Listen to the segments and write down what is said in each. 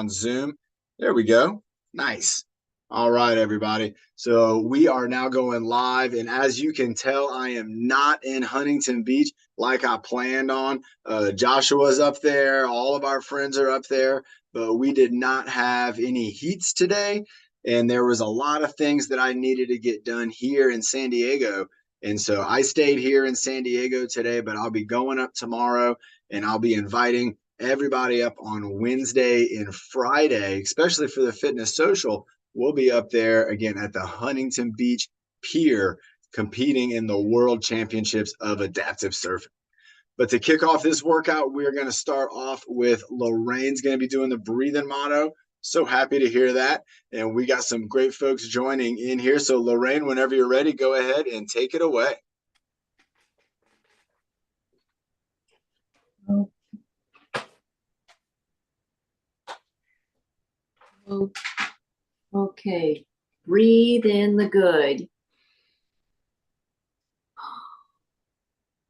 on Zoom. There we go. Nice. All right, everybody. So we are now going live. And as you can tell, I am not in Huntington Beach like I planned on. Joshua's up there. All of our friends are up there. But we did not have any heats today. And there was a lot of things that I needed to get done here in San Diego. And so I stayed here in San Diego today, but I'll be going up tomorrow and I'll be inviting everybody up on Wednesday and Friday, especially for the fitness social. We'll be up there again at the Huntington Beach Pier competing in the World Championships of Adaptive Surfing. But to kick off this workout, we're going to start off with Lorraine's going to be doing the breathing motto. So happy to hear that. And we got some great folks joining in here. So Lorraine, whenever you're ready, go ahead and take it away. Okay, breathe in the good.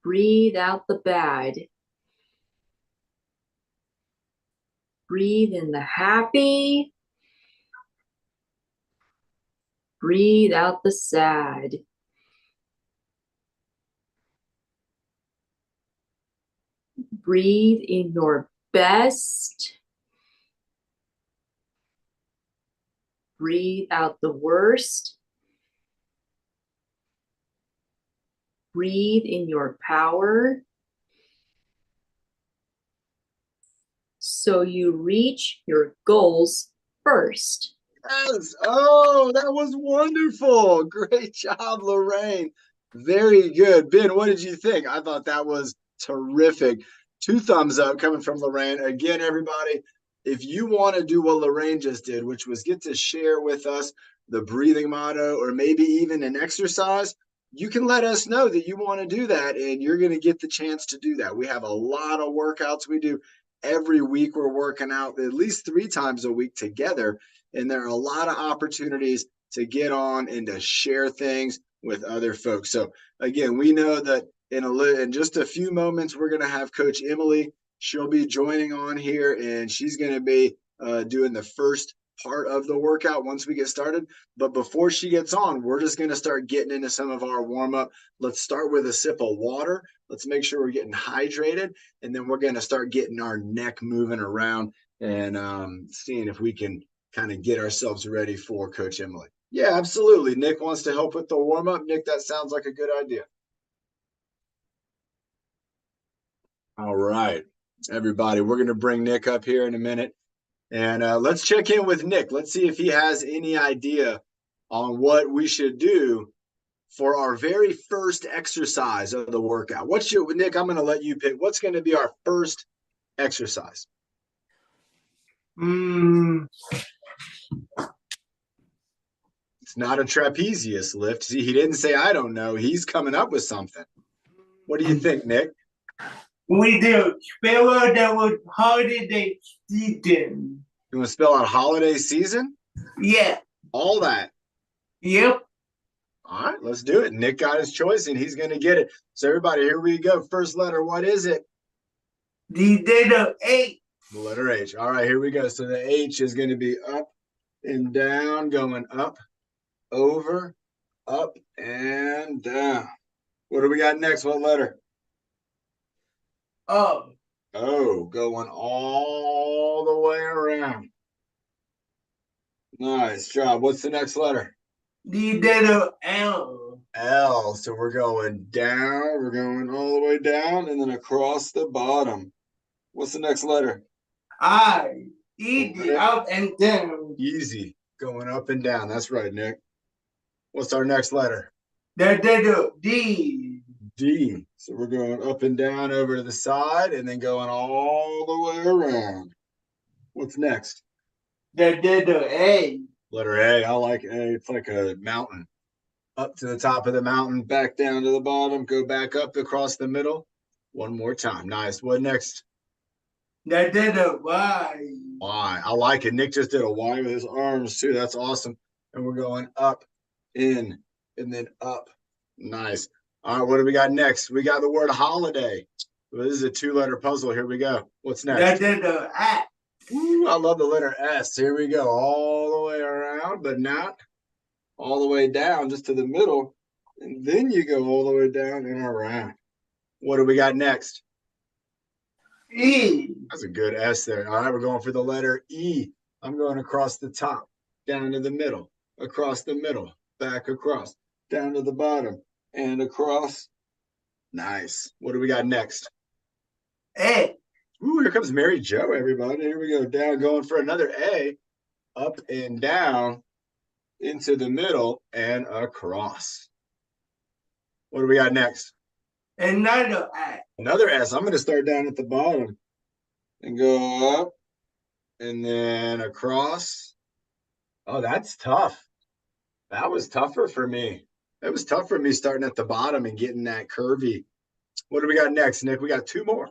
Breathe out the bad. Breathe in the happy. Breathe out the sad. Breathe in your best. Breathe out the worst. Breathe in your power. So you reach your goals first. Yes. Oh, that was wonderful. Great job, Lorraine. Very good. Ben, what did you think? I thought that was terrific. 2 thumbs up coming from Lorraine. Again, everybody, if you want to do what Lorraine just did, which was get to share with us the breathing motto or maybe even an exercise, you can let us know that you want to do that and you're going to get the chance to do that. We have a lot of workouts we do every week. We're working out at least 3 times a week together. And there are a lot of opportunities to get on and to share things with other folks. So again, we know that in just a few moments, we're going to have Coach Emily. She'll be joining on here and she's going to be doing the first part of the workout once we get started. But before she gets on, we're just going to start getting into some of our warm up. Let's start with a sip of water. Let's make sure we're getting hydrated. And then we're going to start getting our neck moving around and seeing if we can kind of get ourselves ready for Coach Emily. Yeah, absolutely. Nick wants to help with the warm up. Nick, that sounds like a good idea. All right, everybody, we're going to bring Nick up here in a minute. And let's check in with Nick. Let's see if he has any idea on what we should do for our very first exercise of the workout. Nick, I'm going to let you pick. What's going to be our first exercise? It's not a trapezius lift. See, he didn't say, I don't know. He's coming up with something. What do you think, Nick? We do spell out that word holiday season. You want to spell out holiday season? Yeah. All that. Yep. All right, let's do it. Nick got his choice and he's going to get it. So everybody, here we go. First letter, what is it? The letter H. The letter H. All right, here we go. So the H is going to be up and down, going up, over, up, and down. What do we got next? What letter? O. O, going all the way around. Nice job. What's the next letter? The letter L. L. So we're going down, we're going all the way down, and then across the bottom. What's the next letter? I. Easy, up and down. Easy, going up and down. That's right, Nick. What's our next letter? The letter D. D. So we're going up and down over to the side and then going all the way around. What's next? The letter A. Letter A. I like A. It's like a mountain. Up to the top of the mountain, back down to the bottom, go back up across the middle. One more time. Nice. What next? The letter Y. Y. I like it. Nick just did a Y with his arms too. That's awesome. And we're going up, in, and then up. Nice. All right, what do we got next? We got the word holiday. Well, this is a 2-letter puzzle. Here we go. What's next? The letter X. Ooh, I love the letter S. Here we go, all the way around, but not all the way down, just to the middle. And then you go all the way down and around. What do we got next? E. That's a good S there. All right, we're going for the letter E. I'm going across the top, down to the middle, across the middle, back across, down to the bottom, and across. Nice. What do we got next? A. Ooh, here comes Mary Jo, everybody. Here we go. Down, going for another A, up and down, into the middle, and across. What do we got next? Another A. Another S. I'm going to start down at the bottom and go up and then across. Oh, that's tough. That was tougher for me. It was tough for me starting at the bottom and getting that curvy. What do we got next, Nick? We got two more.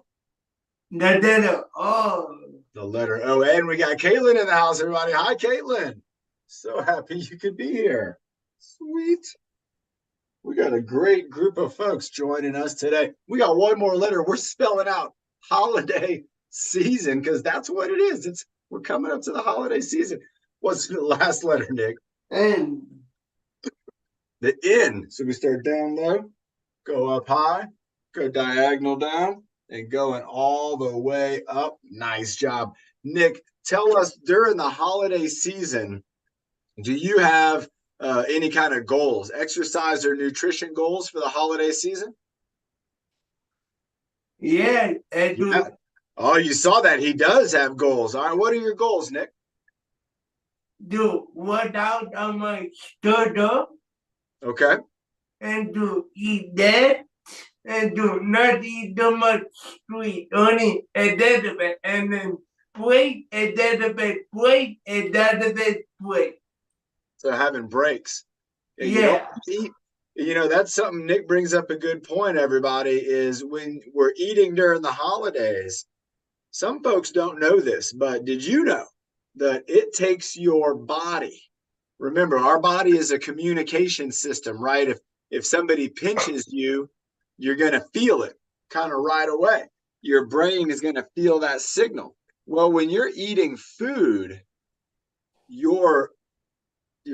The letter O. The letter O. And we got Caitlin in the house, everybody. Hi, Caitlin. So happy you could be here. Sweet. We got a great group of folks joining us today. We got one more letter. We're spelling out holiday season because that's what it is. We're coming up to the holiday season. What's the last letter, Nick? N. The N. So we start down low, go up high, go diagonal down, and going all the way up. Nice job. Nick, tell us during the holiday season, do you have any kind of goals, exercise or nutrition goals for the holiday season? Yeah, I do. Yeah. Oh, you saw that. He does have goals. All right. What are your goals, Nick? Do without on my studio Okay. and to eat that and do not eat too much sweet, only a little bit, and then wait a little bit, wait a little bit, wait. So having breaks. You don't Yeah, eat. That's something Nick brings up a good point, everybody, is when we're eating during the holidays, some folks don't know this, but did you know that it takes your body? Remember, our body is a communication system, right? If somebody pinches you, you're going to feel it kind of right away. Your brain is going to feel that signal. Well, when you're eating food, your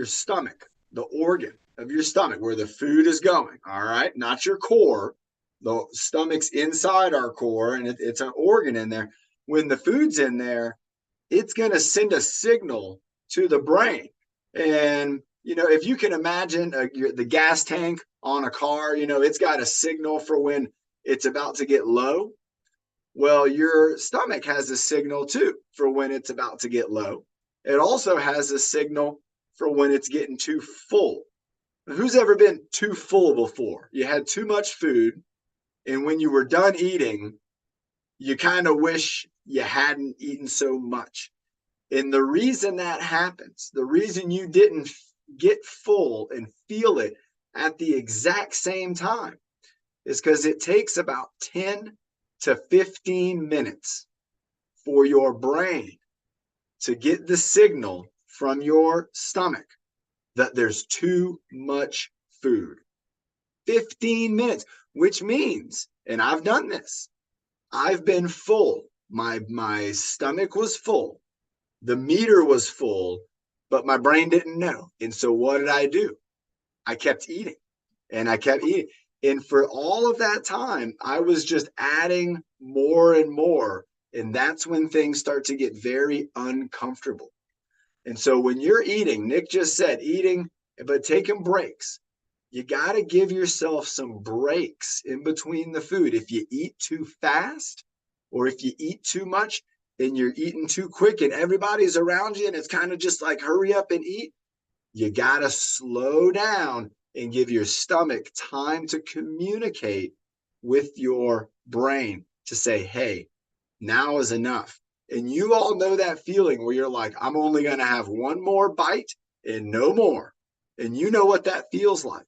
stomach, the organ of your stomach where the food is going, all right, not your core. The stomach's inside our core, and it's an organ in there. When the food's in there, it's going to send a signal to the brain. And if you can imagine the gas tank on a car, it's got a signal for when it's about to get low. Well, your stomach has a signal too for when it's about to get low. It also has a signal for when it's getting too full. Who's ever been too full before? You had too much food, and when you were done eating, you kind of wish you hadn't eaten so much. And the reason that happens, the reason you didn't get full and feel it at the exact same time, is because it takes about 10 to 15 minutes for your brain to get the signal from your stomach that there's too much food. 15 minutes, which means, and I've done this, I've been full. My stomach was full. The meter was full, but my brain didn't know. And so what did I do? I kept eating and I kept eating. And for all of that time, I was just adding more and more. And that's when things start to get very uncomfortable. And so when you're eating, Nick just said eating, but taking breaks, you got to give yourself some breaks in between the food. If you eat too fast or if you eat too much and you're eating too quick and everybody's around you and it's kind of just like hurry up and eat, you got to slow down and give your stomach time to communicate with your brain to say, hey, now is enough. And you all know that feeling where you're like, I'm only going to have one more bite and no more. And you know what that feels like.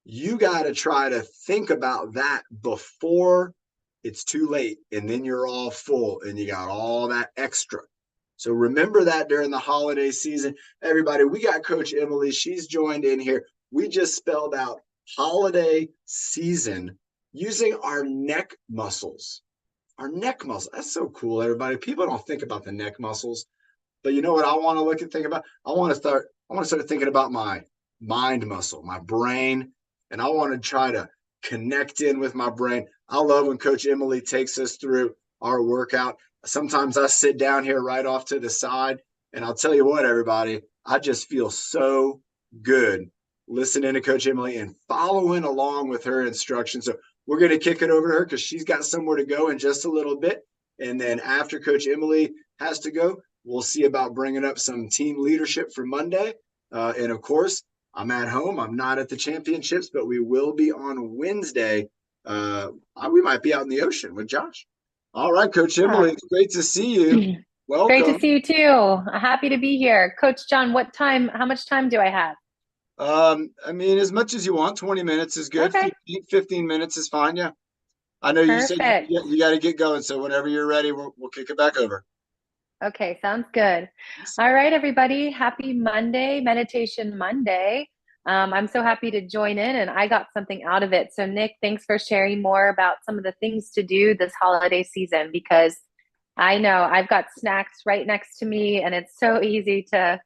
You got to try to think about that before it's too late. And then you're all full and you got all that extra. So remember that during the holiday season. Everybody, we got Coach Emily. She's joined in here. We just spelled out holiday season using our neck muscles. our neck muscle. That's so cool, everybody. People don't think about the neck muscles, but you know what I want to think about? I want to start thinking about my mind muscle, my brain, and I want to try to connect in with my brain. I love when Coach Emily takes us through our workout. Sometimes I sit down here right off to the side, and I'll tell you what, everybody, I just feel so good listening to Coach Emily and following along with her instructions. So we're going to kick it over to her because she's got somewhere to go in just a little bit. And then after Coach Emily has to go, we'll see about bringing up some team leadership for Monday. And of course, I'm at home. I'm not at the championships, but we will be on Wednesday. We might be out in the ocean with Josh. All right, Coach Emily, it's great to see you. Great to Welcome. see you too. Happy to be here. Coach John, how much time do I have? I mean, as much as you want, 20 minutes is good. Okay. 15 minutes is fine. Yeah. I know you said Perfect. you got to get going. So whenever you're ready, we'll kick it back over. Okay, sounds good. All right, everybody. Happy Monday, Meditation Monday. I'm so happy to join in, and I got something out of it. So, Nick, thanks for sharing more about some of the things to do this holiday season, because I know I've got snacks right next to me, and it's so easy to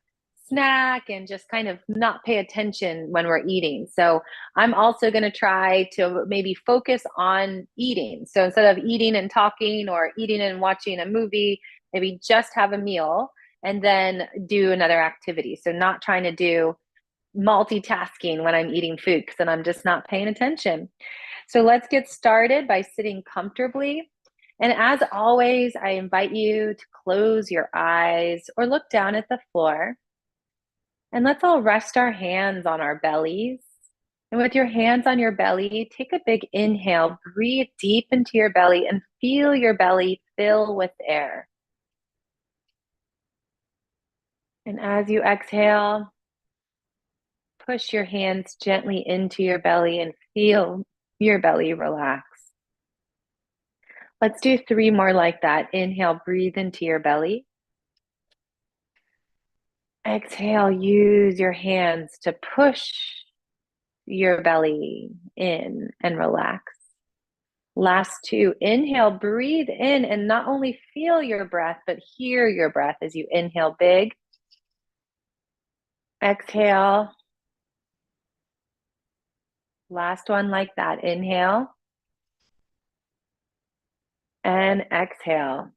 snack and just kind of not pay attention when we're eating. So I'm also going to try to maybe focus on eating. So instead of eating and talking or eating and watching a movie, maybe just have a meal and then do another activity. So not trying to do multitasking when I'm eating food, because then I'm just not paying attention. So let's get started by sitting comfortably. And as always, I invite you to close your eyes or look down at the floor. And let's all rest our hands on our bellies. And with your hands on your belly, take a big inhale, breathe deep into your belly, and feel your belly fill with air. And as you exhale, push your hands gently into your belly and feel your belly relax. Let's do 3 more like that. Inhale, breathe into your belly. Exhale, use your hands to push your belly in and relax. Last 2, inhale, breathe in, and not only feel your breath, but hear your breath as you inhale big. Exhale. Last one like that. Inhale. And exhale.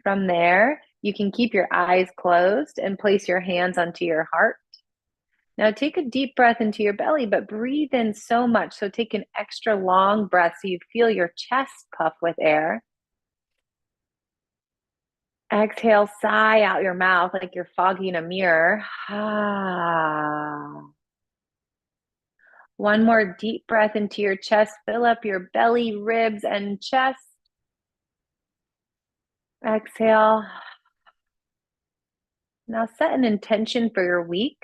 From there, you can keep your eyes closed and place your hands onto your heart. Now take a deep breath into your belly, but breathe in so much. So take an extra long breath so you feel your chest puff with air. Exhale, sigh out your mouth like you're fogging a mirror. One more deep breath into your chest. Fill up your belly, ribs, and chest. Exhale. Now set an intention for your week,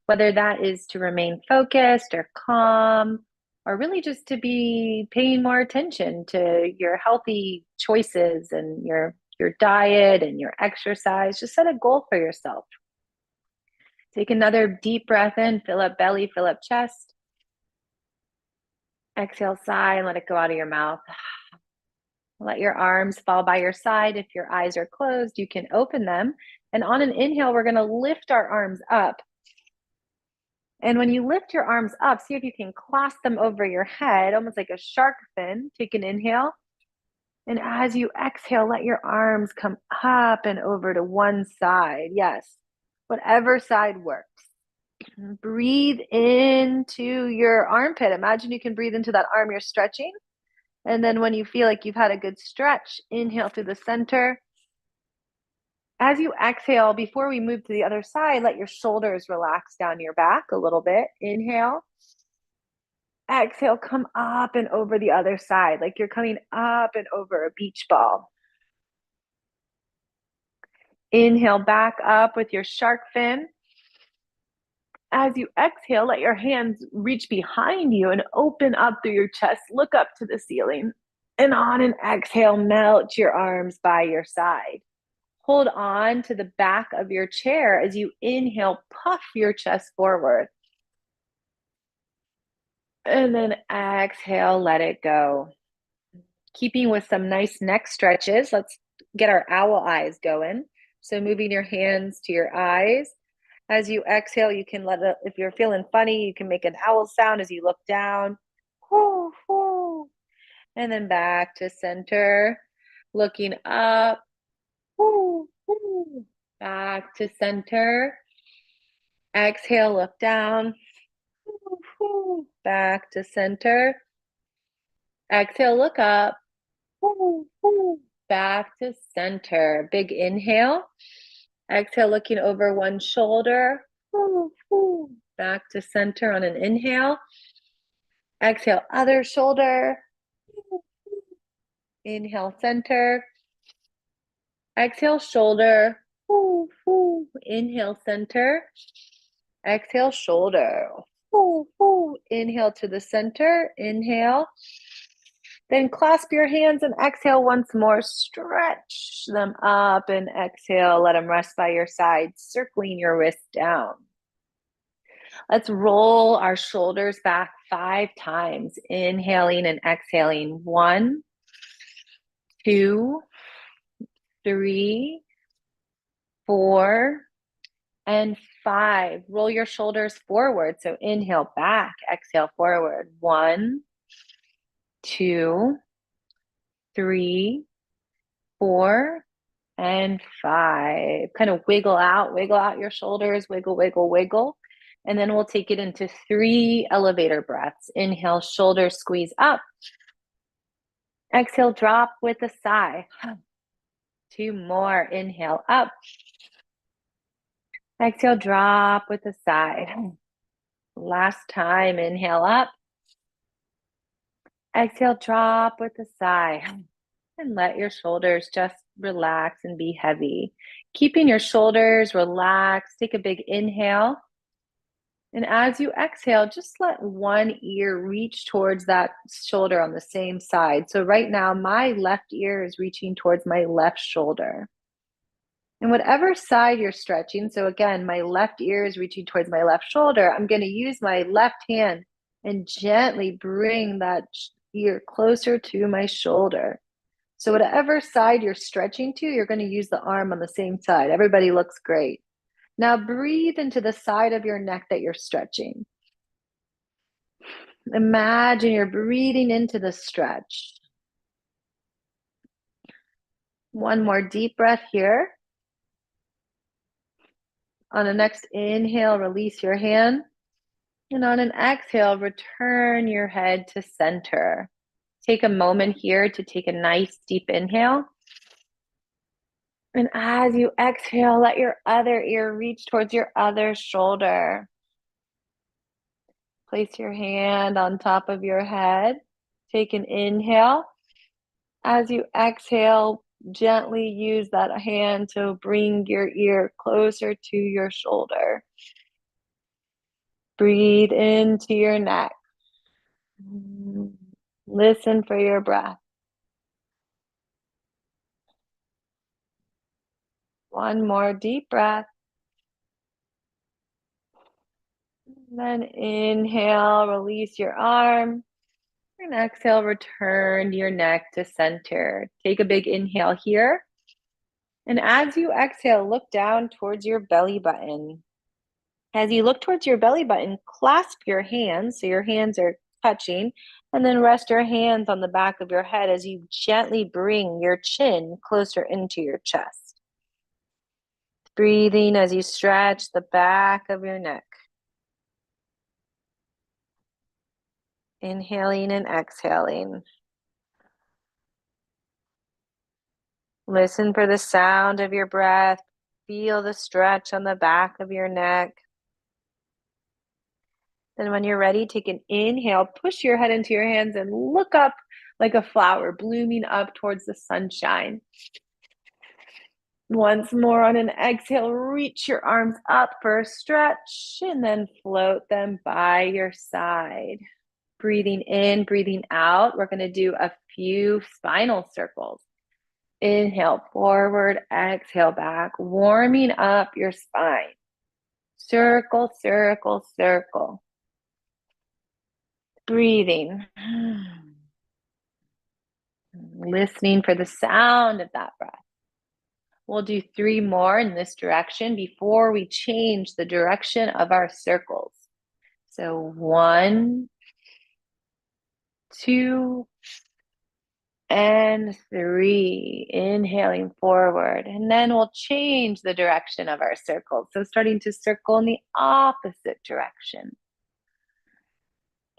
whether that is to remain focused or calm, or really just to be paying more attention to your healthy choices and your diet and your exercise. Just set a goal for yourself. Take another deep breath in, fill up belly, fill up chest. Exhale, sigh, and let it go out of your mouth. Let your arms fall by your side. If your eyes are closed, you can open them. And on an inhale, we're going to lift our arms up. And when you lift your arms up, see if you can clasp them over your head, almost like a shark fin. Take an inhale. And as you exhale, let your arms come up and over to one side. Yes, whatever side works. Breathe into your armpit. Imagine you can breathe into that arm you're stretching. And then when you feel like you've had a good stretch, inhale through the center. As you exhale, before we move to the other side, let your shoulders relax down your back a little bit. Inhale. Exhale, come up and over the other side, like you're coming up and over a beach ball. Inhale, back up with your shark fin. As you exhale, let your hands reach behind you and open up through your chest. Look up to the ceiling. And on an exhale, melt your arms by your side. Hold on to the back of your chair as you inhale, puff your chest forward. And then exhale, let it go. Keeping with some nice neck stretches, let's get our owl eyes going. So moving your hands to your eyes. As you exhale, you can let it, if you're feeling funny, you can make an owl sound as you look down. Whoo, whoo. And then back to center, looking up. Whoo, whoo. Back to center. Exhale, look down. Whoo, whoo. Back to center. Exhale, look up. Whoo, whoo. Back to center. Big inhale. Exhale, looking over one shoulder. Whoo, whoo. Back to center on an inhale. Exhale, other shoulder. Inhale, center. Exhale, shoulder. Whoo, whoo. Inhale, center. Exhale, shoulder. Whoo, whoo. Inhale to the center. Inhale. Then clasp your hands and exhale once more. Stretch them up and exhale. Let them rest by your side, circling your wrist down. Let's roll our shoulders back 5 times, inhaling and exhaling. 1, 2, 3, 4, and 5. Roll your shoulders forward. So inhale back, exhale forward. 1, 2, 3, 4, and 5. Kind of wiggle out your shoulders, wiggle, wiggle, wiggle. And then we'll take it into 3 elevator breaths. Inhale, shoulders squeeze up. Exhale, drop with a sigh. 2 more. Inhale, up. Exhale, drop with a sigh. Last time, inhale up. Exhale, drop with a sigh. And let your shoulders just relax and be heavy. Keeping your shoulders relaxed, take a big inhale. And as you exhale, just let one ear reach towards that shoulder on the same side. So right now, my left ear is reaching towards my left shoulder. And whatever side you're stretching, so again, my left ear is reaching towards my left shoulder, I'm going to use my left hand and gently bring that ear closer to my shoulder. So whatever side you're stretching to, you're going to use the arm on the same side. Everybody looks great. Now breathe into the side of your neck that you're stretching. Imagine you're breathing into the stretch. One more deep breath here. On the next inhale, release your hand. And on an exhale, return your head to center. Take a moment here to take a nice deep inhale. And as you exhale, let your other ear reach towards your other shoulder. Place your hand on top of your head. Take an inhale. As you exhale, gently use that hand to bring your ear closer to your shoulder. Breathe into your neck. Listen for your breath. One more deep breath. Then inhale, release your arm. And exhale, return your neck to center. Take a big inhale here. And as you exhale, look down towards your belly button. As you look towards your belly button, clasp your hands so your hands are touching, and then rest your hands on the back of your head as you gently bring your chin closer into your chest. Breathing as you stretch the back of your neck. Inhaling and exhaling. Listen for the sound of your breath. Feel the stretch on the back of your neck. Then when you're ready, take an inhale, push your head into your hands and look up like a flower blooming up towards the sunshine. Once more on an exhale, reach your arms up for a stretch and then float them by your side. Breathing in, breathing out. We're going to do a few spinal circles. Inhale forward, exhale back, warming up your spine. Circle, circle, circle. Breathing. listening for the sound of that breath. We'll do 3 more in this direction before we change the direction of our circles. So 1, 2, and 3. Inhaling forward. And then we'll change the direction of our circles. So starting to circle in the opposite direction.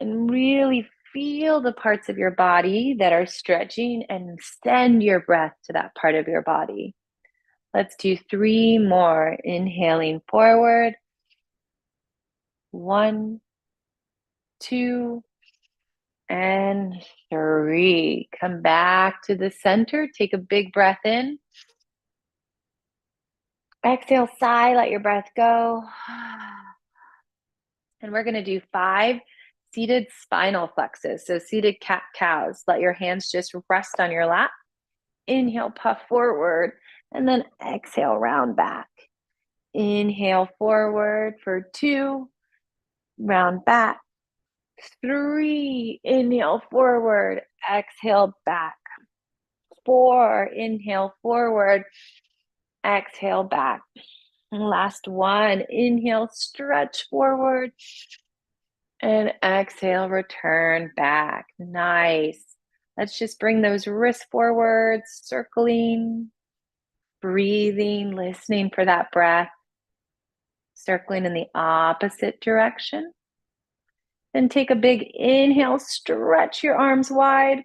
And really feel the parts of your body that are stretching and send your breath to that part of your body. Let's do 3 more. Inhaling forward. 1, 2, and 3. Come back to the center. Take a big breath in. Exhale, sigh, let your breath go. And we're going to do 5 seated spinal flexes. So seated cat-cows. Let your hands just rest on your lap. Inhale, puff forward, and then exhale, round back. Inhale forward for 2, round back. 3, inhale forward, exhale back. 4, inhale forward, exhale back. And last 1, inhale, stretch forward, and exhale, return back. Nice. Let's just bring those wrists forward, circling, breathing, listening for that breath, circling in the opposite direction. Then take a big inhale, stretch your arms wide.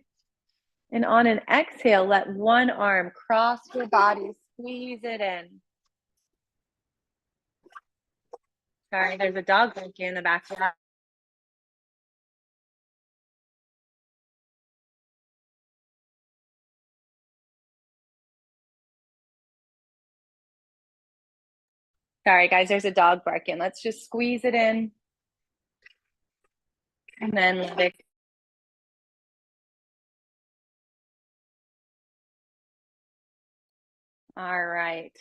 And on an exhale, let one arm cross your body, squeeze it in. Sorry, there's a dog barking in the background. Sorry, guys, there's a dog barking. Let's just squeeze it in. And then let it. All right.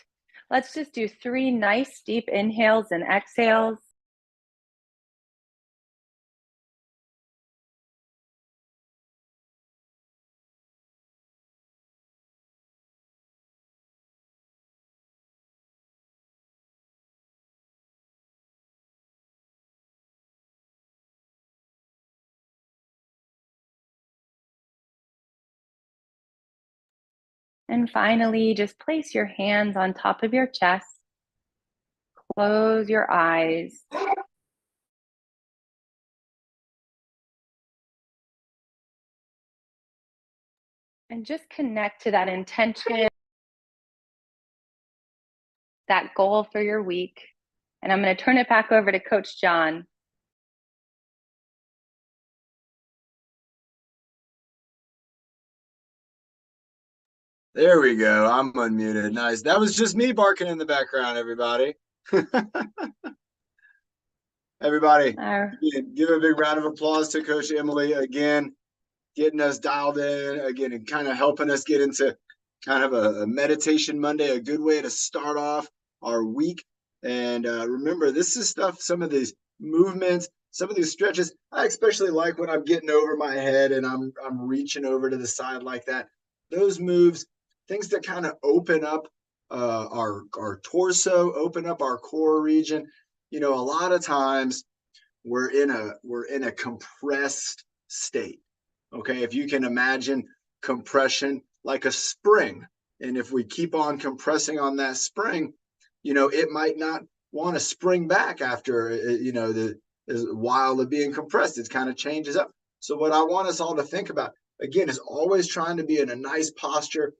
Let's just do 3 nice deep inhales and exhales. And finally, just place your hands on top of your chest. Close your eyes. And just connect to that intention, that goal for your week. And I'm going to turn it back over to Coach John. There we go. I'm unmuted. Nice. That was just me barking in the background, everybody. Everybody, give a big round of applause to Coach Emily again, getting us dialed in again and kind of helping us get into kind of a meditation Monday, a good way to start off our week. And remember, this is stuff, some of these movements, some of these stretches, I especially like when I'm getting over my head and I'm reaching over to the side like that. Those moves, things that kind of open up our torso, open up our core region. You know, a lot of times we're in a compressed state. Okay, if you can imagine compression like a spring, and if we keep on compressing on that spring, you know, it might not want to spring back after, you know, the while of being compressed. It kind of changes up. So what I want us all to think about again is always trying to be in a nice posture,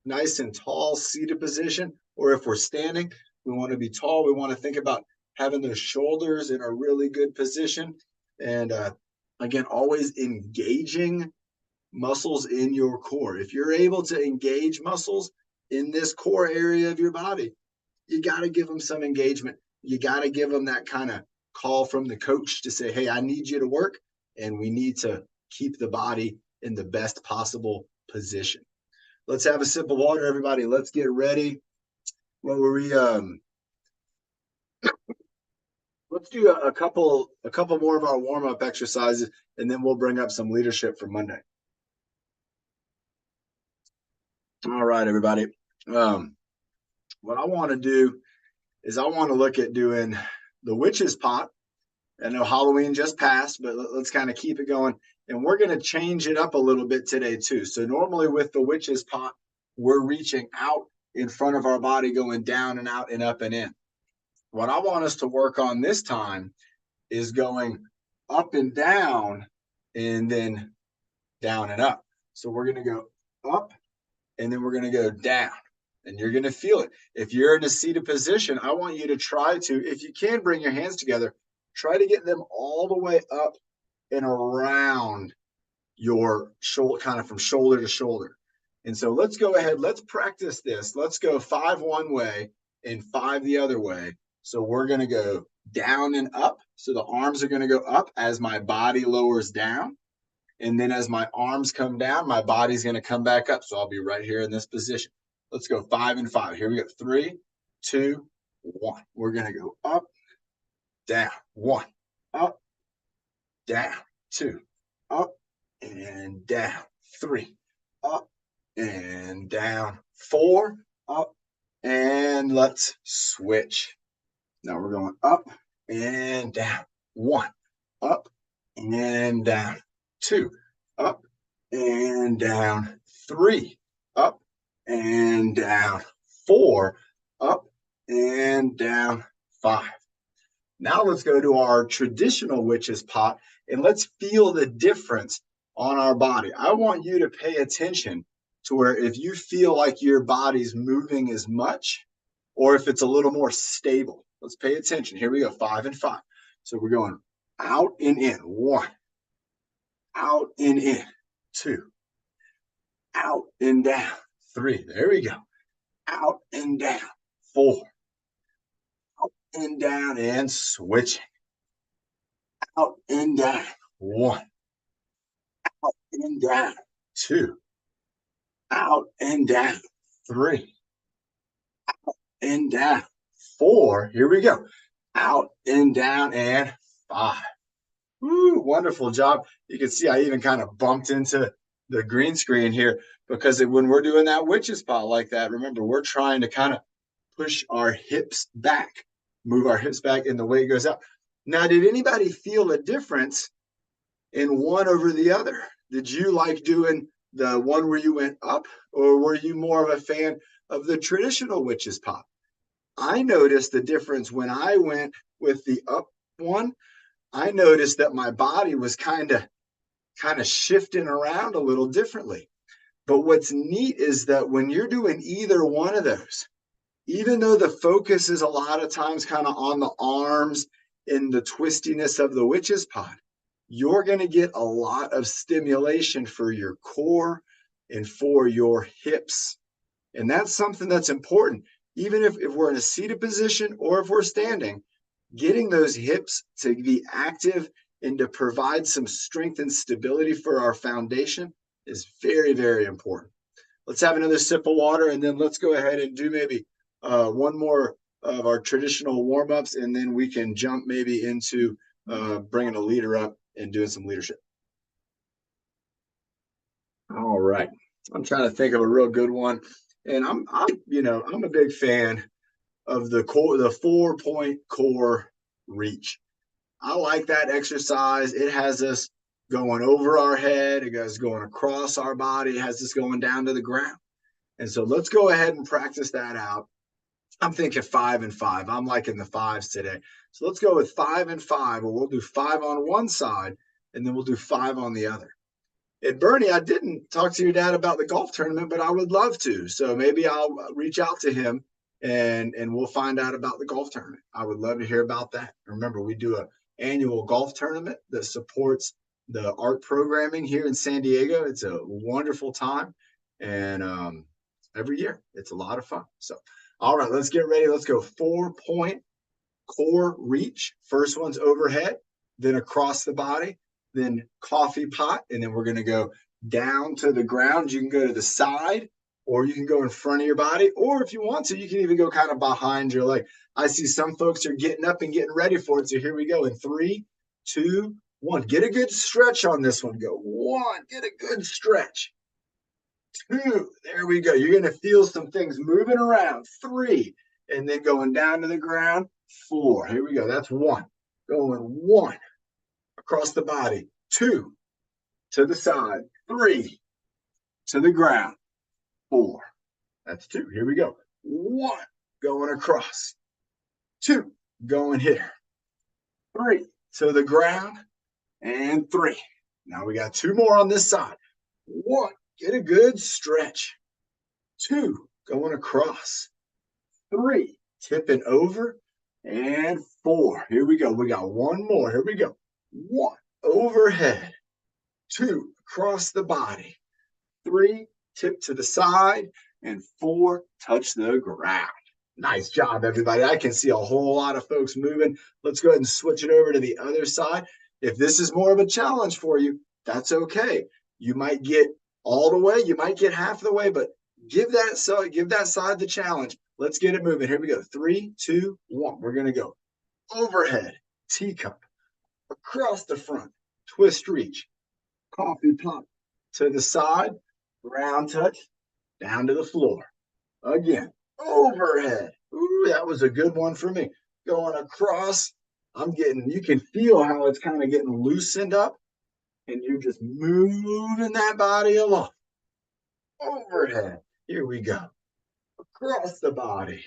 nice and tall seated position, or if we're standing, we want to be tall. We want to think about having those shoulders in a really good position. And again, always engaging muscles in your core. If you're able to engage muscles in this core area of your body, you got to give them some engagement. You got to give them that kind of call from the coach to say, hey, I need you to work, and we need to keep the body in the best possible position. Let's have a sip of water, everybody. Let's get ready. What were we let's do a couple more of our warm-up exercises, and then we'll bring up some leadership for Monday. All right, everybody. What I want to do is I want to look at doing the witch's pot. I know Halloween just passed, but let's kind of keep it going. And we're going to change it up a little bit today, too. So normally with the witch's pot, we're reaching out in front of our body, going down and out and up and in. What I want us to work on this time is going up and down and then down and up. So we're going to go up and then we're going to go down. And you're going to feel it. If you're in a seated position, I want you to try to, if you can, bring your hands together. Try to get them all the way up and around your shoulder, kind of from shoulder to shoulder. And so let's go ahead. Let's practice this. Let's go 5 one way and 5 the other way. So we're going to go down and up. So the arms are going to go up as my body lowers down. And then as my arms come down, my body's going to come back up. So I'll be right here in this position. Let's go 5 and 5. Here we go. 3, 2, 1. We're going to go up, down, 1, up, down, 2, up and down, 3, up and down, 4, up, and let's switch. Now we're going up and down, 1, up and down, 2, up and down, 3, up and down, 4, up and down, 5. Now let's go to our traditional witch's pot and let's feel the difference on our body. I want you to pay attention to where if you feel like your body's moving as much or if it's a little more stable. Let's pay attention. Here we go, 5 and 5. So we're going out and in, 1, out and in, 2, out and down, 3. There we go. Out and down, 4. Out and down and switching. Out and down, 1. Out and down, 2. Out and down, 3. Out and down, 4. Here we go. Out and down and 5. Woo, wonderful job. You can see I even kind of bumped into the green screen here because when we're doing that witch's pot like that, remember, we're trying to kind of push our hips back, move our hips back, and the weight goes up. Now, did anybody feel a difference in one over the other? Did you like doing the one where you went up, or were you more of a fan of the traditional witch's pot? I noticed the difference when I went with the up one. I noticed that my body was kind of shifting around a little differently. But what's neat is that when you're doing either one of those, even though the focus is a lot of times kind of on the arms and the twistiness of the witch's pot, you're going to get a lot of stimulation for your core and for your hips. And that's something that's important. Even if we're in a seated position or if we're standing, getting those hips to be active and to provide some strength and stability for our foundation is very, very important. Let's have another sip of water, and then let's go ahead and do maybe one more of our traditional warm-ups, and then we can jump maybe into bringing a leader up and doing some leadership. All right. I'm trying to think of a real good one. And I'm a big fan of the 4-point core reach. I like that exercise. It has us going over our head. It goes going across our body. It has us going down to the ground. And so let's go ahead and practice that out. I'm thinking 5 and 5. I'm liking the 5s today. So let's go with 5 and 5, or we'll do 5 on one side, and then we'll do 5 on the other. And Bernie, I didn't talk to your dad about the golf tournament, but I would love to. So maybe I'll reach out to him and we'll find out about the golf tournament. I would love to hear about that. Remember, we do an annual golf tournament that supports the art programming here in San Diego. It's a wonderful time. And every year, it's a lot of fun. So, all right, let's get ready. Let's go 4-point core reach. First one's overhead, then across the body, then coffee pot, and then we're going to go down to the ground. You can go to the side, or you can go in front of your body, or if you want to, you can even go kind of behind your leg. I see some folks are getting up and getting ready for it, so here we go in 3, 2, 1. Get a good stretch on this one. Go 1, get a good stretch. 2. There we go. You're going to feel some things moving around. 3. And then going down to the ground. 4. Here we go. That's 1. Going 1 across the body. 2 to the side. 3 to the ground. 4. That's 2. Here we go. 1 going across. 2 going here. 3 to the ground. And 3. Now we got 2 more on this side. 1. Get a good stretch. 2 going across. 3 tipping over. And 4. Here we go. We got 1 more. Here we go. 1 overhead. 2 across the body. 3 tip to the side. And 4 touch the ground. Nice job, everybody. I can see a whole lot of folks moving. Let's go ahead and switch it over to the other side. If this is more of a challenge for you, that's okay. You might get all the way. You might get half the way, but give that side the challenge. Let's get it moving. Here we go. 3, 2, 1. We're going to go overhead, teacup, across the front, twist reach, coffee pop to the side, ground touch, down to the floor. Again, overhead. Ooh, that was a good one for me. Going across, you can feel how it's kind of getting loosened up, and you're just moving that body along. Overhead. Here we go. Across the body.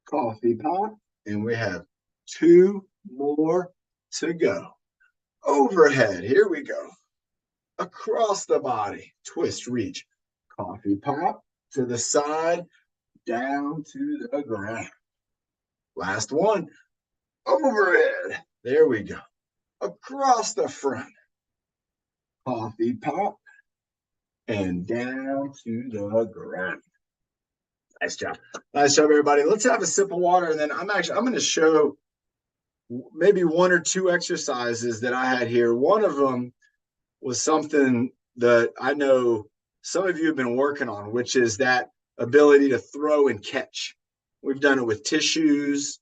Coffee pot. And we have 2 more to go. Overhead. Here we go. Across the body. Twist, reach. Coffee pot to the side. Down to the ground. Last one. Overhead. There we go. Across the front. Coffee pot. And down to the ground. Nice job. Nice job, everybody. Let's have a sip of water, and then I'm going to show maybe 1 or 2 exercises that I had here. One of them was something that I know some of you have been working on, which is that ability to throw and catch. We've done it with tissues.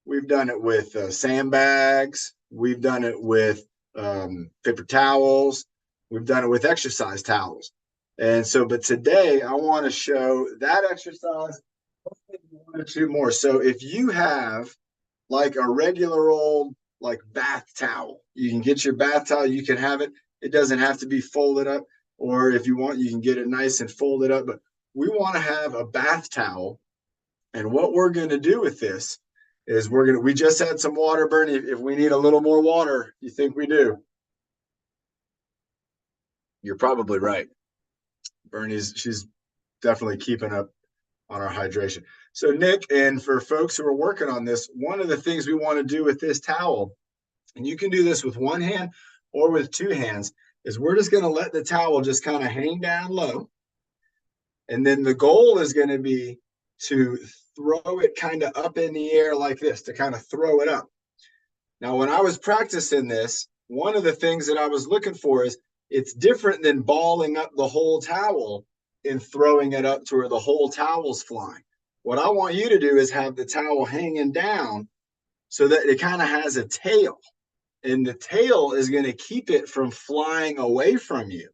We've done it with sandbags. We've done it with paper towels. We've done it with exercise towels. And so, but today I want to show that exercise, 1 or 2 more. So if you have like a regular old like bath towel, you can get your bath towel, you can have it. It doesn't have to be folded up, or if you want, you can get it nice and folded up. But we want to have a bath towel. And what we're going to do with this is we just had some water, Bernie. If we need a little more water, you think we do? You're probably right. She's definitely keeping up on our hydration. So Nick, and for folks who are working on this, one of the things we want to do with this towel, and you can do this with 1 hand or with 2 hands, is we're just going to let the towel just kind of hang down low. And then the goal is going to be to throw it kind of up in the air like this, to kind of throw it up. Now, when I was practicing this, one of the things that I was looking for is it's different than balling up the whole towel and throwing it up to where the whole towel's flying. What I want you to do is have the towel hanging down so that it kind of has a tail. And the tail is going to keep it from flying away from you.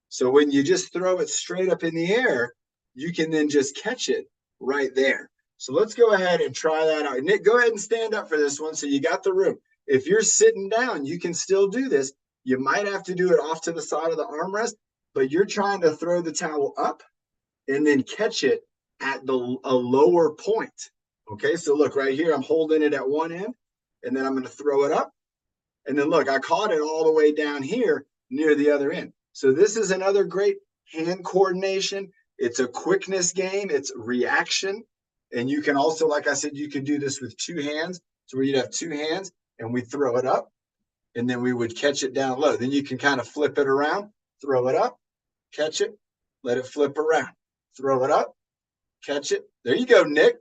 So when you just throw it straight up in the air, you can then just catch it right there. So let's go ahead and try that out. Nick, go ahead and stand up for this one so you got the room. If you're sitting down, you can still do this. You might have to do it off to the side of the armrest, but you're trying to throw the towel up and then catch it at a lower point. Okay, so look right here, I'm holding it at one end, and then I'm going to throw it up. And then look, I caught it all the way down here near the other end. So this is another great hand coordination. It's a quickness game. It's reaction. And you can also, like I said, you can do this with 2 hands. So where you'd have 2 hands and we throw it up and then we would catch it down low. Then you can kind of flip it around, throw it up, catch it, let it flip around, throw it up, catch it. There you go, Nick.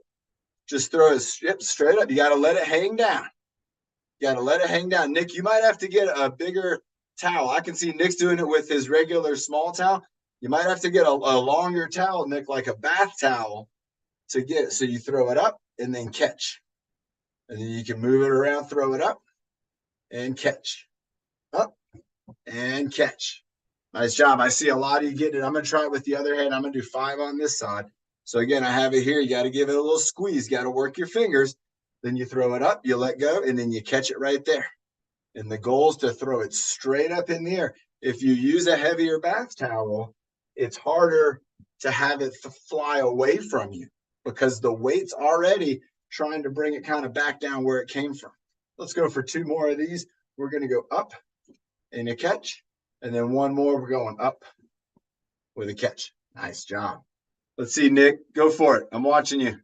Just throw it straight up. You got to let it hang down. You got to let it hang down. Nick, you might have to get a bigger towel. I can see Nick's doing it with his regular small towel. You might have to get a longer towel, Nick, like a bath towel to get it. So you throw it up and then catch. And then you can move it around, throw it up and catch. Up and catch. Nice job. I see a lot of you getting it. I'm going to try it with the other hand. I'm going to do 5 on this side. So again, I have it here. You got to give it a little squeeze. You got to work your fingers. Then you throw it up, you let go, and then you catch it right there. And the goal is to throw it straight up in the air. If you use a heavier bath towel, it's harder to have it fly away from you because the weight's already trying to bring it kind of back down where it came from. Let's go for 2 more of these. We're going to go up and a catch. And then 1 more, we're going up with a catch. Nice job. Let's see, Nick, go for it. I'm watching you.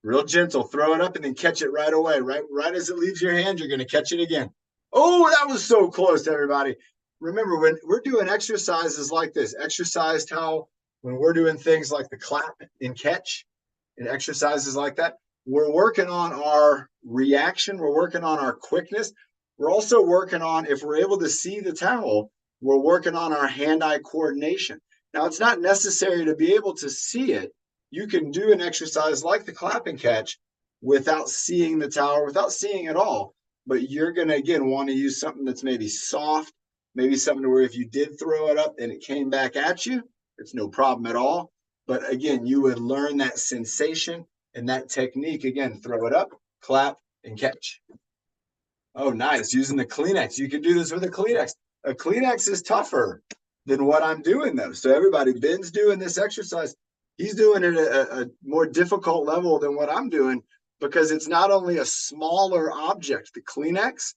Real gentle, throw it up and then catch it right away. Right as it leaves your hand, you're going to catch it again. Oh, that was so close, everybody. Remember, when we're doing exercises like this, exercise towel, when we're doing things like the clap and catch and exercises like that, we're working on our reaction. We're working on our quickness. We're also working on, if we're able to see the towel, we're working on our hand-eye coordination. Now, it's not necessary to be able to see it. You can do an exercise like the clap and catch without seeing the towel, without seeing it all. But you're going to, again, want to use something that's maybe soft, maybe something where if you did throw it up and it came back at you, it's no problem at all. But again, you would learn that sensation and that technique. Again, throw it up, clap, and catch. Oh, nice. Using the Kleenex. You can do this with a Kleenex. A Kleenex is tougher than what I'm doing, though. So everybody, Ben's doing this exercise. He's doing it at a more difficult level than what I'm doing because it's not only a smaller object, the Kleenex,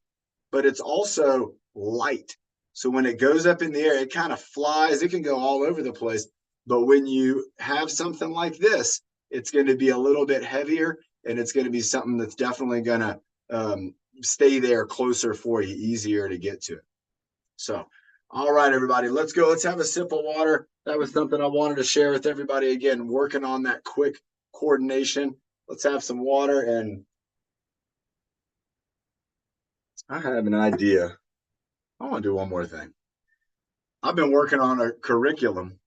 but it's also light. So when it goes up in the air, it kind of flies. It can go all over the place. But when you have something like this, it's going to be a little bit heavier, and it's going to be something that's definitely going to stay there closer for you, easier to get to. So, all right, everybody, let's go. Let's have a sip of water. That was something I wanted to share with everybody. Again, working on that quick coordination. Let's have some water. And I have an idea. I want to do one more thing. I've been working on a curriculum.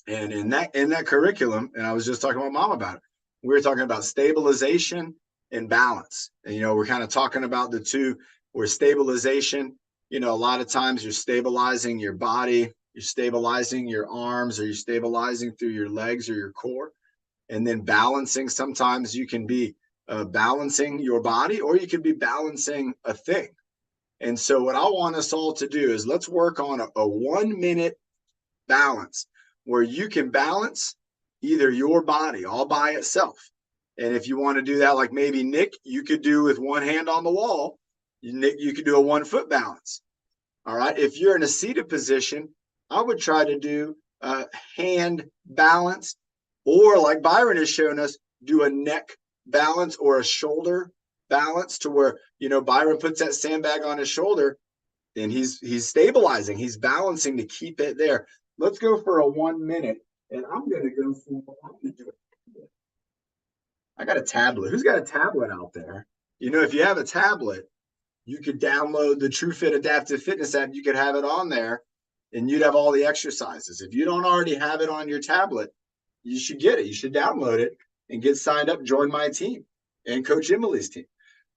And in that curriculum, and I was just talking to my mom about it, we were talking about stabilization and balance. And, we're kind of talking about the two, where stabilization, a lot of times you're stabilizing your body, you're stabilizing your arms, or you're stabilizing through your legs or your core. And then balancing, sometimes you can be balancing your body, or you can be balancing a thing. And so what I want us all to do is let's work on a 1-minute balance where you can balance either your body all by itself. And if you want to do that, like maybe Nick, you could do with one hand on the wall. Nick, you could do a 1-foot balance. All right. If you're in a seated position, I would try to do a hand balance, or like Byron has shown us, do a neck balance or a shoulder balance, to where, Byron puts that sandbag on his shoulder and he's stabilizing, he's balancing to keep it there. Let's go for a 1 minute, and I'm going to do it. I got a tablet. Who's got a tablet out there? If you have a tablet, you could download the TrueFit Adaptive Fitness app. You could have it on there, and you'd have all the exercises. If you don't already have it on your tablet, you should get it. You should download it and get signed up, join my team and Coach Emily's team.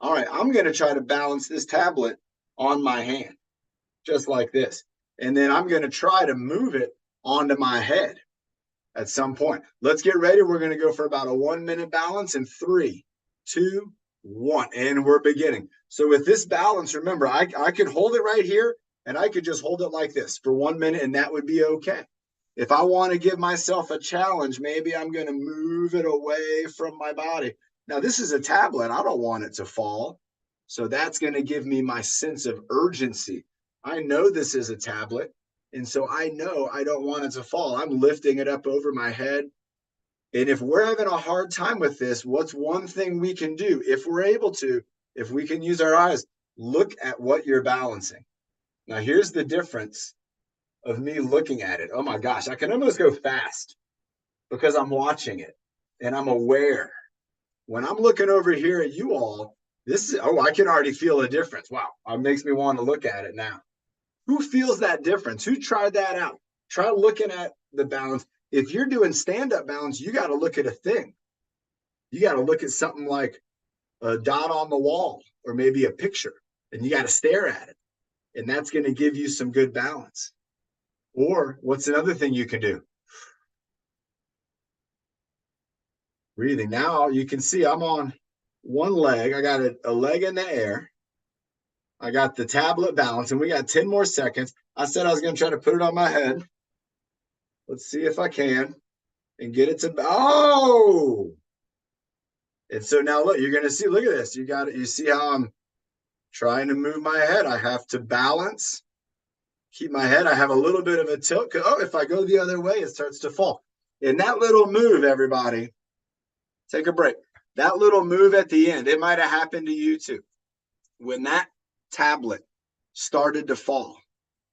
All right, I'm going to try to balance this tablet on my hand, just like this. And then I'm going to try to move it onto my head at some point. Let's get ready. We're going to go for about a 1-minute balance in 3, 2, 1. And we're beginning. So with this balance, remember, I could hold it right here, and I could just hold it like this for 1 minute, and that would be okay. If I want to give myself a challenge, maybe I'm going to move it away from my body. Now, this is a tablet. I don't want it to fall. So that's going to give me my sense of urgency. I know this is a tablet, and so I know I don't want it to fall. I'm lifting it up over my head. And if we're having a hard time with this, what's one thing we can do? If we're able to, if we can use our eyes, look at what you're balancing. Now, here's the difference of me looking at it. Oh my gosh, I can almost go fast because I'm watching it and I'm aware. When I'm looking over here at you all, I can already feel a difference. Wow, it makes me want to look at it now. Who feels that difference? Who tried that out? Try looking at the balance. If you're doing stand-up balance, you got to look at a thing. You got to look at something like a dot on the wall, or maybe a picture, and you got to stare at it. And that's going to give you some good balance. Or what's another thing you can do? Breathing. Now you can see I'm on one leg. I got a leg in the air. I got the tablet balance, and we got 10 more seconds. I said I was going to try to put it on my head. Let's see if I can and get it to, oh! And so now look, you're going to see, look at this. You see how I'm trying to move my head. I have to balance, keep my head. I have a little bit of a tilt. Oh, if I go the other way, it starts to fall. In that little move, everybody, take a break. That little move at the end, it might have happened to you too. When that tablet started to fall,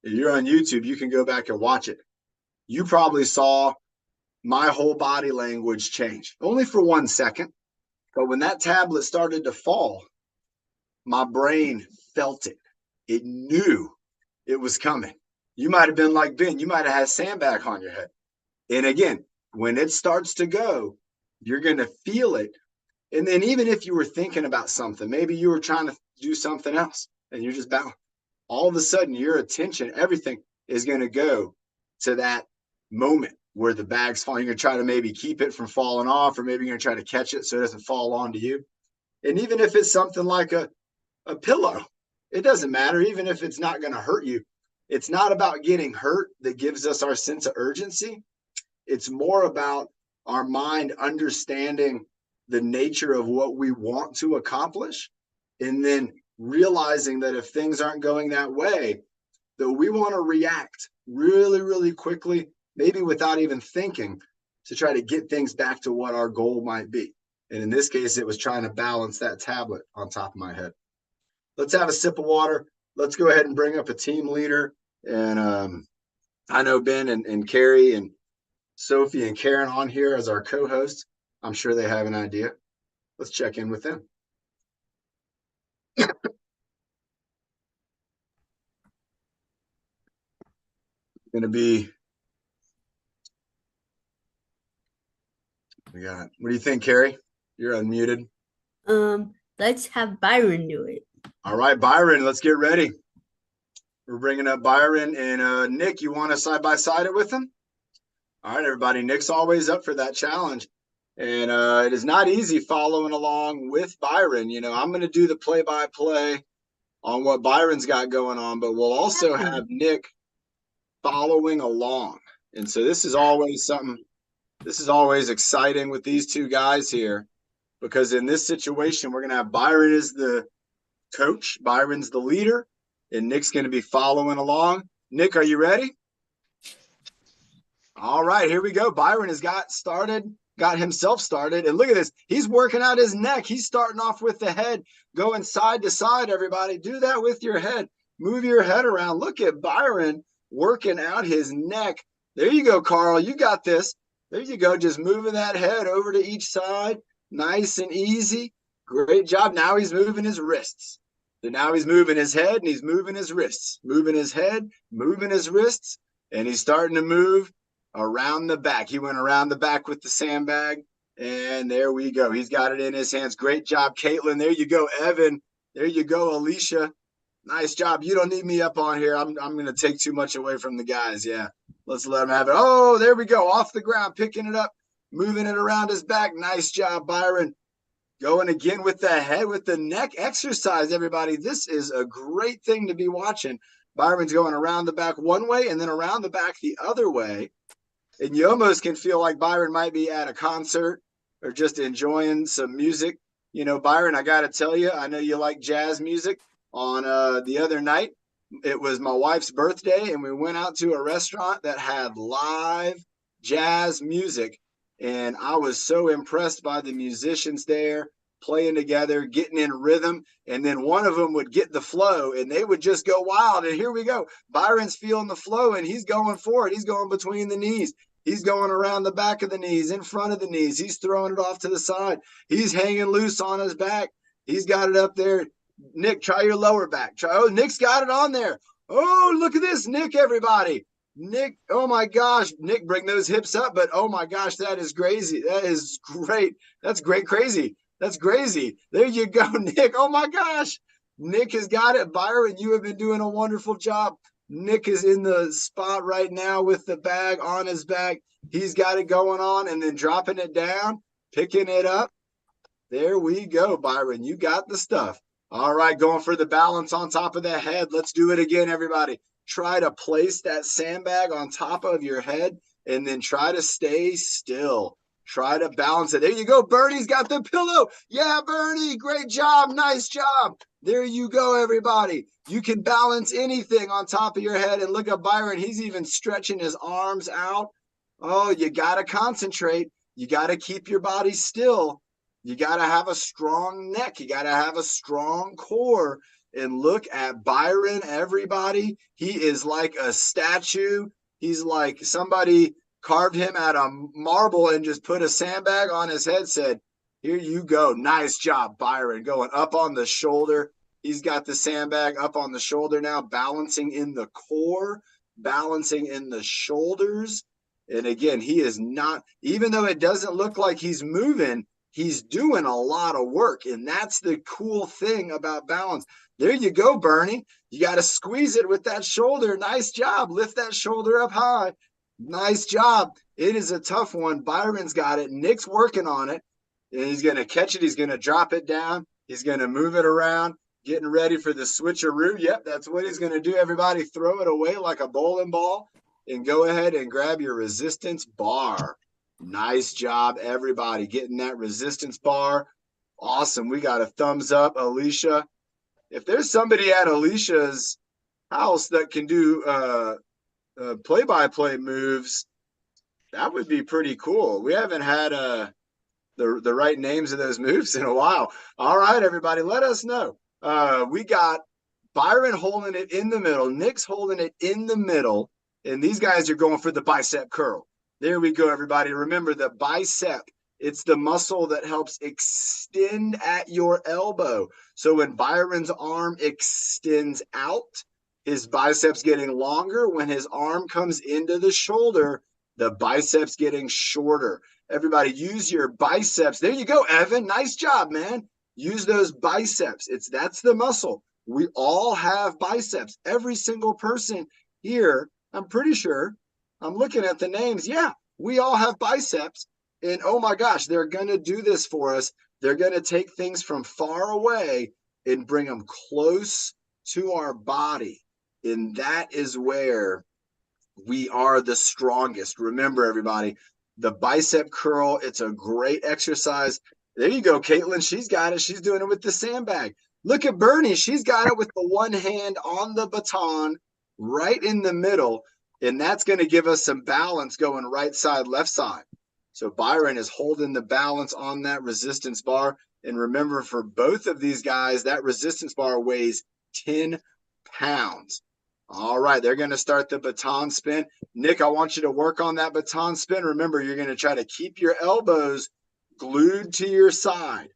if you're on YouTube, you can go back and watch it. You probably saw my whole body language change, only for 1 second. But when that tablet started to fall, my brain felt it. It knew it was coming. You might have been like Ben. You might have had sandbag on your head. And again, when it starts to go, you're going to feel it. And then even if you were thinking about something, maybe you were trying to do something else and you're just bound, all of a sudden your attention, everything is going to go to that moment where the bag's falling. You're going to try to maybe keep it from falling off, or maybe you're going to try to catch it so it doesn't fall onto you. And even if it's something like a pillow, it doesn't matter. Even if it's not going to hurt you, it's not about getting hurt that gives us our sense of urgency. It's more about our mind understanding the nature of what we want to accomplish, and then realizing that if things aren't going that way, that we want to react really, really quickly, maybe without even thinking, to try to get things back to what our goal might be. And in this case, it was trying to balance that tablet on top of my head. Let's have a sip of water. Let's go ahead and bring up a team leader. And I know Ben and Carrie and Sophie and Karen on here as our co-hosts. I'm sure they have an idea. Let's check in with them. Going to be, what do you think, Carrie? You're unmuted. Let's have Byron do it. All right, Byron, let's get ready. We're bringing up Byron and Nick. You want to side by side it with him? All right, everybody. Nick's always up for that challenge. And it is not easy following along with Byron. You know, I'm going to do the play-by-play on what Byron's got going on, but we'll also have Nick following along. And so this is always exciting with these two guys here, because in this situation, we're going to have Byron as the coach. Byron's the leader, and Nick's going to be following along. Nick, are you ready? All right, here we go. Byron has got himself started. And look at this. He's working out his neck. He's starting off with the head, going side to side, everybody. Do that with your head. Move your head around. Look at Byron working out his neck. There you go, Carl. You got this. There you go. Just moving that head over to each side. Nice and easy. Great job. Now he's moving his wrists. So now he's moving his head and he's moving his wrists. Moving his head, moving his wrists, and he's starting to move around the back. He went around the back with the sandbag, and there we go. He's got it in his hands. Great job, Caitlin. There you go, Evan. There you go, Alicia. Nice job. You don't need me up on here. I'm going to take too much away from the guys. Yeah, let's let them have it. Oh, there we go. Off the ground, picking it up, moving it around his back. Nice job, Byron. Going again with the head, with the neck exercise, everybody. This is a great thing to be watching. Byron's going around the back one way and then around the back the other way. And you almost can feel like Byron might be at a concert or just enjoying some music. You know, Byron, I got to tell you, I know you like jazz music. On the other night, it was my wife's birthday, and we went out to a restaurant that had live jazz music. And I was so impressed by the musicians there playing together, getting in rhythm. And then one of them would get the flow and they would just go wild. And here we go. Byron's feeling the flow and he's going forward. He's going between the knees. He's going around the back of the knees, in front of the knees. He's throwing it off to the side. He's hanging loose on his back. He's got it up there. Nick, try your lower back. Oh, Nick's got it on there. Oh, look at this, Nick, everybody. Nick, oh my gosh, Nick, bring those hips up, but oh my gosh, that is crazy. That is great. That's great, crazy. That's crazy. There you go, Nick. Oh my gosh. Nick has got it. Byron, you have been doing a wonderful job Nick is in the spot right now with the bag on his back. He's got it going on and then dropping it down, picking it up. There we go, Byron. You got the stuff. All right, going for the balance on top of the head. Let's do it again, everybody. Try to place that sandbag on top of your head and then try to stay still. Try to balance it. There you go. Bernie's got the pillow. Yeah, Bernie, great job. Nice job. There you go, everybody. You can balance anything on top of your head. And look at Byron. He's even stretching his arms out. Oh, you got to concentrate. You got to keep your body still. You got to have a strong neck. You got to have a strong core. And look at Byron, everybody. He is like a statue. He's like somebody carved him out of marble and just put a sandbag on his head, said, here you go. Nice job, Byron. Going up on the shoulder. He's got the sandbag up on the shoulder now, balancing in the core, balancing in the shoulders. And again, he is not, even though it doesn't look like he's moving, he's doing a lot of work. And that's the cool thing about balance. There you go, Bernie. You got to squeeze it with that shoulder. Nice job. Lift that shoulder up high. Nice job. It is a tough one. Byron's got it. Nick's working on it. And he's going to catch it. He's going to drop it down. He's going to move it around, getting ready for the switcheroo. Yep, that's what he's going to do. Everybody throw it away like a bowling ball and go ahead and grab your resistance bar. Nice job, everybody, getting that resistance bar. Awesome. We got a thumbs up, Alicia. If there's somebody at Alicia's house that can do play-by-play moves, that would be pretty cool. We haven't had the right names of those moves in a while. All right, everybody, let us know. We got Byron holding it in the middle, Nick's holding it in the middle, and these guys are going for the bicep curl. There we go, everybody. Remember the bicep. It's the muscle that helps extend at your elbow. So when Byron's arm extends out, his biceps getting longer. When his arm comes into the shoulder, the biceps getting shorter. Everybody use your biceps. There you go, Evan. Nice job, man. Use those biceps. That's the muscle. We all have biceps. Every single person here, I'm pretty sure, I'm looking at the names. Yeah, we all have biceps. And oh my gosh, they're going to do this for us. They're going to take things from far away and bring them close to our body. And that is where we are the strongest. Remember, everybody, the bicep curl, it's a great exercise. There you go, Caitlin. She's got it. She's doing it with the sandbag. Look at Bernie. She's got it with the one hand on the baton right in the middle. And that's going to give us some balance going right side, left side. So Byron is holding the balance on that resistance bar. And remember, for both of these guys, that resistance bar weighs 10 pounds. All right, they're going to start the baton spin. Nick, I want you to work on that baton spin. Remember, you're going to try to keep your elbows glued to your side.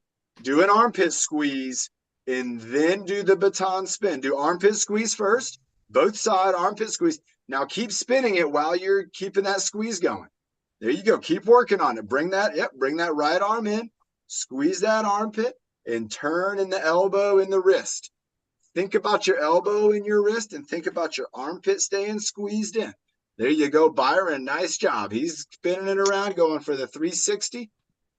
Do an armpit squeeze and then do the baton spin. Do armpit squeeze first, both side armpit squeeze. Now keep spinning it while you're keeping that squeeze going. There you go. Keep working on it. Bring that right arm in, squeeze that armpit, and turn in the elbow and the wrist. Think about your elbow and your wrist and think about your armpit staying squeezed in. There you go, Byron. Nice job. He's spinning it around, going for the 360,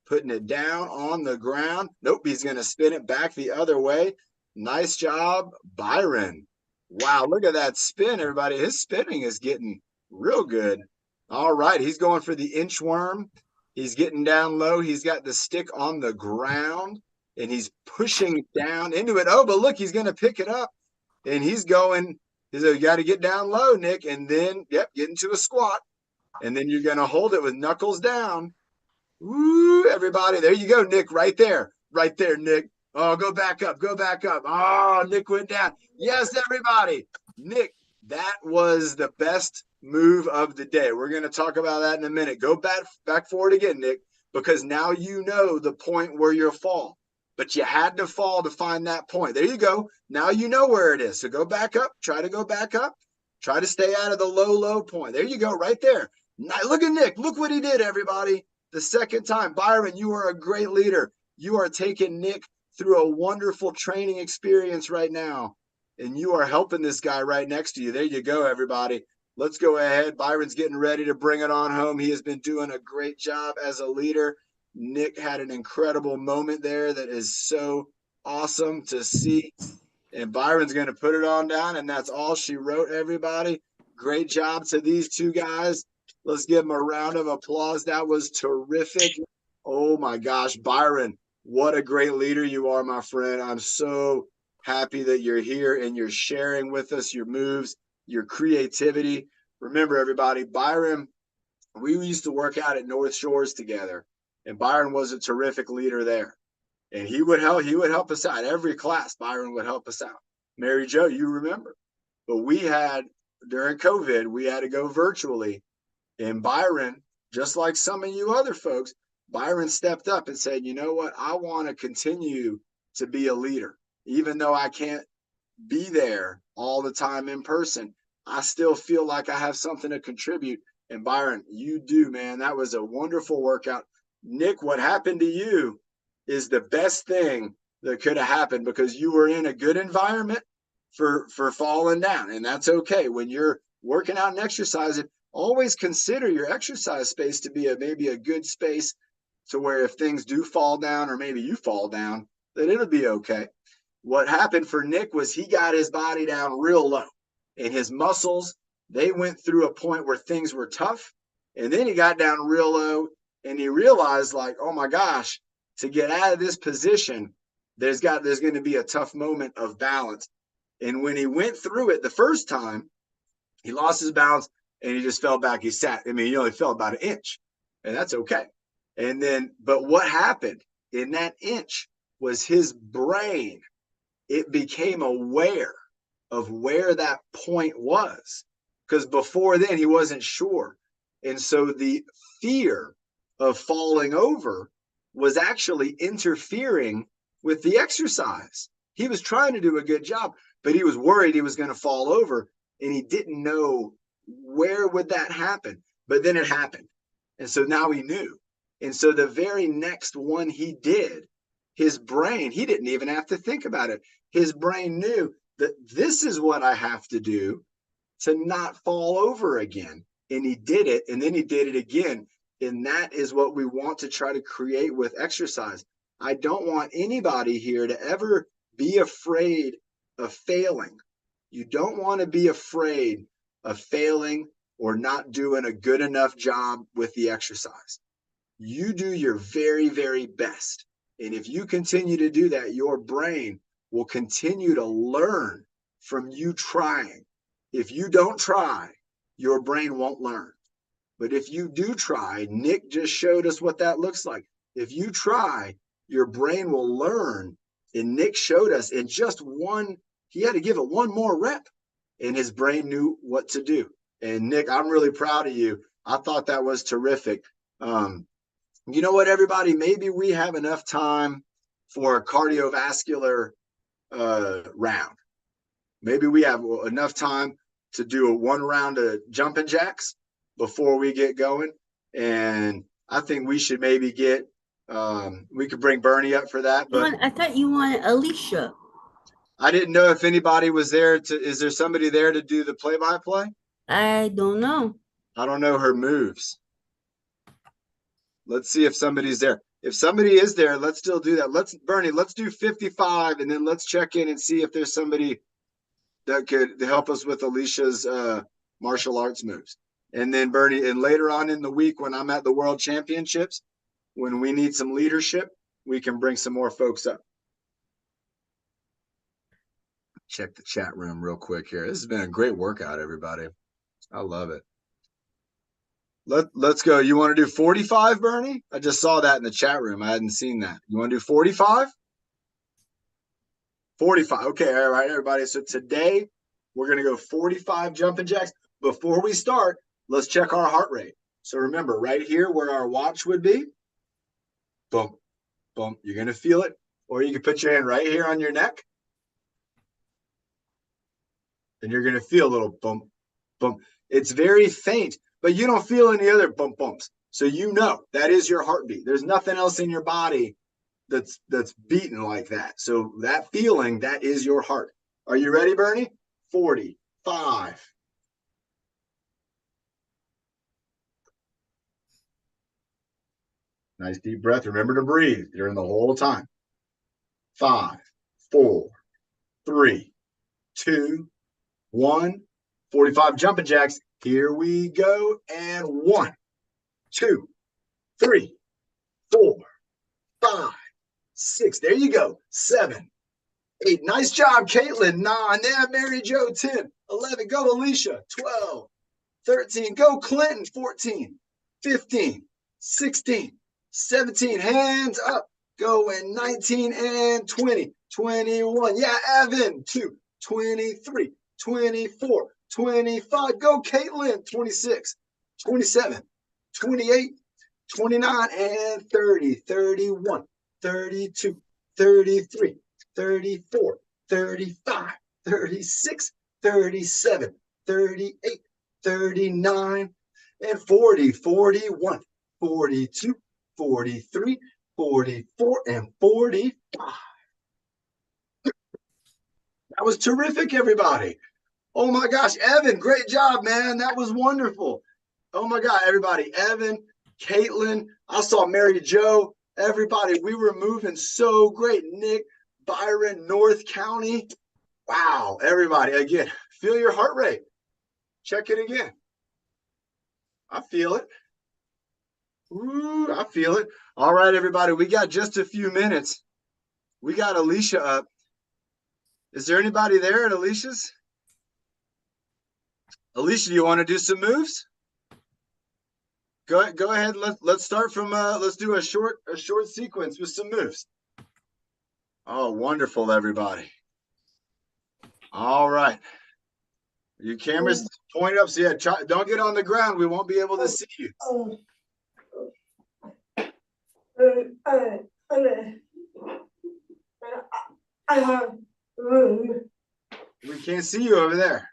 putting it down on the ground. Nope, he's going to spin it back the other way. Nice job, Byron. Wow, look at that spin, everybody. His spinning is getting real good. All right, he's going for the inchworm. He's getting down low. He's got the stick on the ground, and he's pushing down into it. Oh, but look, he's going to pick it up, and he's going. You got to get down low, Nick, and then, get into a squat, and then you're going to hold it with knuckles down. Woo, everybody. There you go, Nick, right there, Nick. Oh, go back up. Oh, Nick went down. Yes, everybody. Nick, that was the best move of the day. We're going to talk about that in a minute. Go back forward again, Nick, because now you know the point where you'll fall. But you had to fall to find that point. There you go. Now you know where it is. So go back up. Try to go back up. Try to stay out of the low point. There you go, right there. Now, look at Nick. Look what he did, everybody. The second time. Byron, you are a great leader. You are taking Nick through a wonderful training experience right now. and you are helping this guy right next to you. There you go, everybody. Let's go ahead. Byron's getting ready to bring it on home. He has been doing a great job as a leader. Nick had an incredible moment there that is so awesome to see. And Byron's going to put it on down, and that's all she wrote, everybody. Great job to these two guys. Let's give them a round of applause. That was terrific. Oh, my gosh, Byron, what a great leader you are, my friend. I'm so happy that you're here and you're sharing with us your moves, your creativity. Remember, everybody, Byron, we used to work out at North Shores together, and Byron was a terrific leader there. And he would help us out. Every class, Byron would help us out. Mary Jo, you remember. But we had, during COVID, we had to go virtually. And Byron, just like some of you other folks, Byron stepped up and said, you know what? I want to continue to be a leader. Even though I can't be there all the time in person, I still feel like I have something to contribute. And Byron, you do, man. That was a wonderful workout. Nick, what happened to you is the best thing that could have happened, because you were in a good environment for falling down. And that's okay. When you're working out and exercising, always consider your exercise space to be maybe a good space to where if things do fall down, or maybe you fall down, that it'll be okay. What happened for Nick was he got his body down real low, and his muscles, they went through a point where things were tough. And then he got down real low, and he realized, like, oh my gosh, to get out of this position, there's going to be a tough moment of balance. And when he went through it the first time, he lost his balance and he just fell back. He sat. I mean, he only fell about an inch, and that's okay. And then, but what happened in that inch was his brain, it became aware of where that point was, because before then he wasn't sure. And so the fear of falling over was actually interfering with the exercise. He was trying to do a good job, but he was worried he was going to fall over, and he didn't know where would that happen. But then it happened. And so now he knew. And so the very next one he did, his brain, he didn't even have to think about it. His brain knew that this is what I have to do to not fall over again. And he did it, and then he did it again. And that is what we want to try to create with exercise. I don't want anybody here to ever be afraid of failing. You don't want to be afraid of failing or not doing a good enough job with the exercise. You do your very, very best. And if you continue to do that, your brain will continue to learn from you trying. If you don't try, your brain won't learn. But if you do try, Nick just showed us what that looks like. If you try, your brain will learn. And Nick showed us in just one, he had to give it one more rep, and his brain knew what to do. And Nick, I'm really proud of you. I thought that was terrific. You know what, everybody? Maybe we have enough time for a cardiovascular round. Maybe we have enough time to do a one round of jumping jacks before we get going. And I think we should maybe get, we could bring Bernie up for that. But I thought you wanted Alicia. I didn't know if anybody was there is there somebody there to do the play-by-play? I don't know. I don't know her moves. Let's see if somebody's there. If somebody is there, let's still do that. Bernie, let's do 55, and then let's check in and see if there's somebody that could help us with Alicia's martial arts moves. And then Bernie, and later on in the week when I'm at the World Championships, when we need some leadership, we can bring some more folks up. Check the chat room real quick here. This has been a great workout, everybody. I love it. Let's go. You want to do 45, Bernie? I just saw that in the chat room. I hadn't seen that. You want to do 45? 45. Okay. All right, everybody. So today we're going to go 45 jumping jacks. Before we start, let's check our heart rate. So remember, right here where our watch would be, boom, boom. You're going to feel it. Or you can put your hand right here on your neck. And you're going to feel a little bump, bump. It's very faint, but you don't feel any other bump bumps. So you know that is your heartbeat. There's nothing else in your body that's beating like that. So that feeling, that is your heart. Are you ready, Bernie? 45. Nice deep breath. Remember to breathe during the whole time. 5, 4, 3, 2, 1. 45 jumping jacks. Here we go. And 1, 2, 3, 4, 5, 6. There you go. 7, 8. Nice job, Caitlin. 9. There, Mary Jo. 10, 11. Go, Alicia. 12, 13. Go, Clinton. 14, 15, 16, 17. Hands up. Going 19 and 20, 21. Yeah, Evan. 2, 23, 24, 25. Go, Caitlin. 26, 27, 28, 29 and 30, 31, 32, 33, 34, 35, 36, 37, 38, 39, and 40, 41, 42, 43, 44, and 45. That was terrific, everybody. Oh my gosh, Evan, great job, man. That was wonderful. Oh my God, everybody. Evan, Caitlin, I saw Mary Jo, everybody. We were moving so great. Nick, Byron, North County. Wow, everybody. Again, feel your heart rate. Check it again. I feel it. Ooh, I feel it. All right, everybody. We got just a few minutes. We got Alicia up. Is there anybody there at Alicia's? Alicia, do you want to do some moves? Go ahead. Let's start from let's do a short sequence with some moves. Oh, wonderful, everybody. All right. Your cameras point up. So yeah, don't get on the ground. We won't be able to see you. We can't see you over there.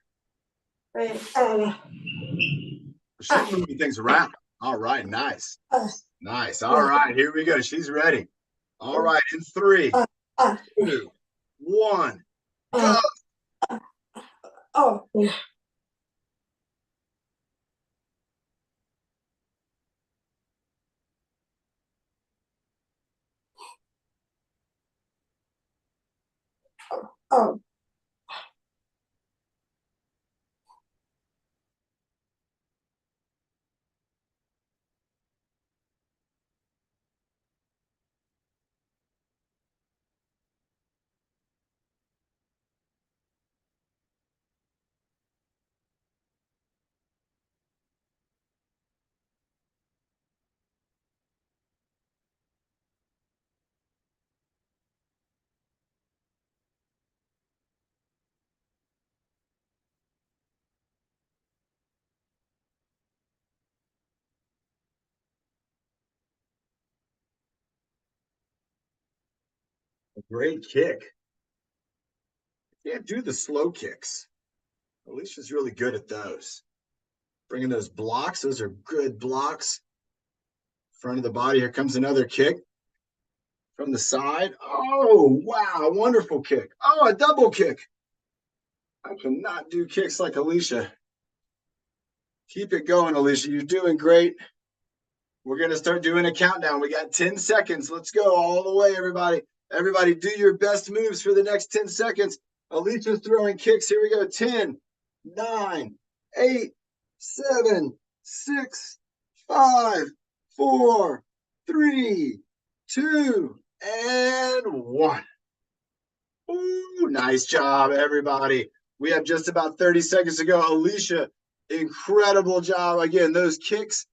She's moving things around. All right, nice. Nice. All right, here we go. She's ready. All right, in 3, 2, 1, go. Great kick. Can't do the slow kicks. Alicia's really good at those. Bringing those blocks. Those are good blocks. Front of the body. Here comes another kick from the side. Oh, wow. Wonderful kick. Oh, a double kick. I cannot do kicks like Alicia. Keep it going, Alicia. You're doing great. We're going to start doing a countdown. We got 10 seconds. Let's go all the way, everybody. Everybody, do your best moves for the next 10 seconds. Alicia's throwing kicks. Here we go. 10, 9, 8, 7, 6, 5, 4, 3, 2, and 1. Ooh, nice job, everybody. We have just about 30 seconds to go. Alicia, incredible job. Again, those kicks,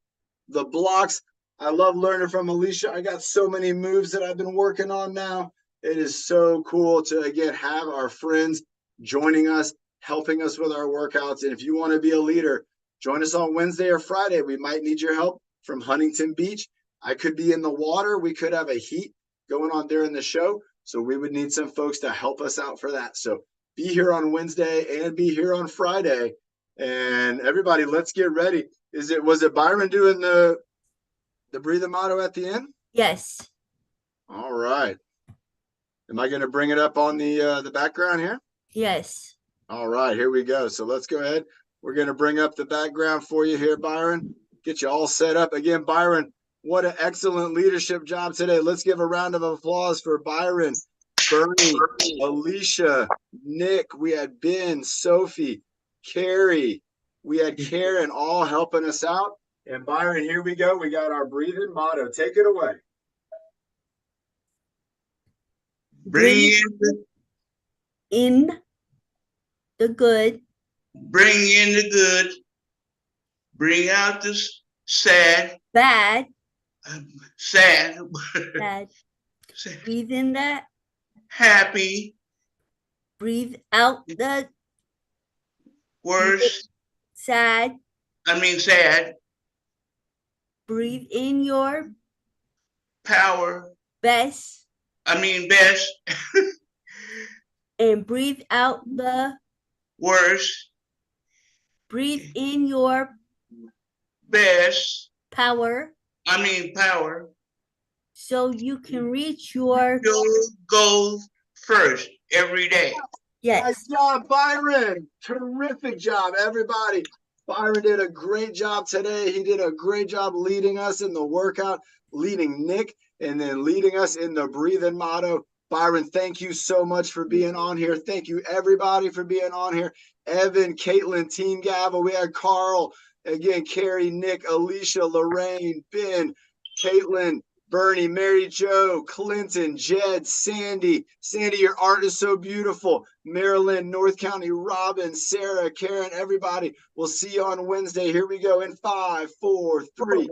the blocks. I love learning from Alicia. I got so many moves that I've been working on now. It is so cool to, again, have our friends joining us, helping us with our workouts. And if you want to be a leader, join us on Wednesday or Friday. We might need your help from Huntington Beach. I could be in the water. We could have a heat going on during the show. So we would need some folks to help us out for that. So be here on Wednesday and be here on Friday. And everybody, let's get ready. Was it Byron doing the breathe motto at the end? Yes. All right. Am I going to bring it up on the background here? Yes. All right, here we go. So let's go ahead. We're going to bring up the background for you here, Byron. Get you all set up. Again, Byron, what an excellent leadership job today. Let's give a round of applause for Byron, Bernie, Alicia, Nick. We had Ben, Sophie, Carrie. We had Karen all helping us out. And Byron, here we go. We got our breathing motto. Take it away. Bring In the good, bring in the good, bring out the sad, bad, sad, bad. Breathe in the, happy, breathe out the worse, sad. sad, Breathe in your power, best best, and breathe out the, worse, breathe in your best, power power, so you can reach your, your goals first every day. yes. Nice job, Byron. Terrific job, everybody. Byron did a great job today. He did a great job leading us in the workout, leading Nick, and then leading us in the breathing motto. Byron, thank you so much for being on here. Thank you, everybody, for being on here. Evan, Caitlin, Team Gavel. We had Carl, again, Carrie, Nick, Alicia, Lorraine, Ben, Caitlin, Bernie, Mary Jo, Clinton, Jed, Sandy. Sandy, your art is so beautiful. Marilyn, North County, Robin, Sarah, Karen, everybody. We'll see you on Wednesday. Here we go in 5, 4, 3.